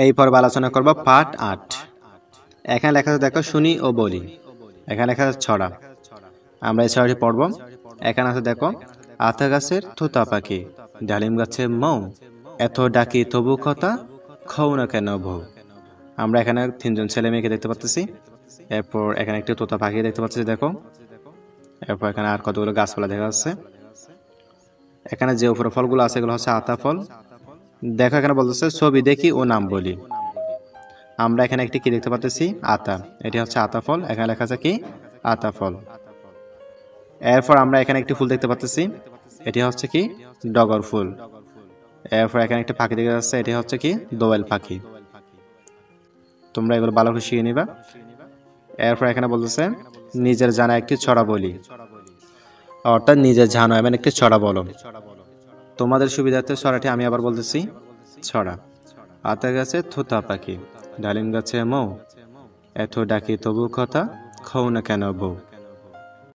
এই পর্বে আলোচনা করব পার্ট ৮। এখানে লেখা আছে দেখো শুনি ও বলি। এখানে লেখা আছে ছড়া। আমরা এই ছড়াটি পড়ব। এখানে আছে দেখো আতা গাছের তোতা পাখি, ডালিম গাছে মৌ, এত ডাকি তবু কথা, খাও না কেন বউ। আমরা এখানে তিনজন ছেলে মেয়েকে দেখতে পাচ্ছি। এরপর এখানে একটি তোতা পাখি দেখতে পাচ্ছি দেখো। এরপর এখানে আর কতগুলো গাছপালা দেখা যাচ্ছে। এখানে যে উপরে ফলগুলো আছে এগুলো হচ্ছে আতা ফল। দেখো এখানে বলতেছে ছবি দেখি ও নাম বলি। আমরা এখানে একটি কি দেখতে পাচ্ছি আতা, এটি হচ্ছে আতা ফল। এখানে লেখা আছে কি আতা ফল। এরপর আমরা এখানে একটি ফুল দেখতে পাচ্ছি, এটি হচ্ছে কি ডগর ফুল। এরপর এখানে একটা পাখি দেখা যাচ্ছে, এটি হচ্ছে কি দোয়েল পাখি। তোমরা এগুলো ভালো করে শিখে নিবা। এরপর এখানে বলতেছে নিজের জানা একটি ছড়া বলি, অর্থাৎ নিজের জানা এমন একটি ছড়া বলো। তোমাদের সুবিধার্থে ছড়াটি আমি আবার বলতেছি। ছড়া। আতা গাছে তোতা পাখি, ডালিম গাছে মৌ, এত ডাকি তবু কথা, খাও না কেন বউ।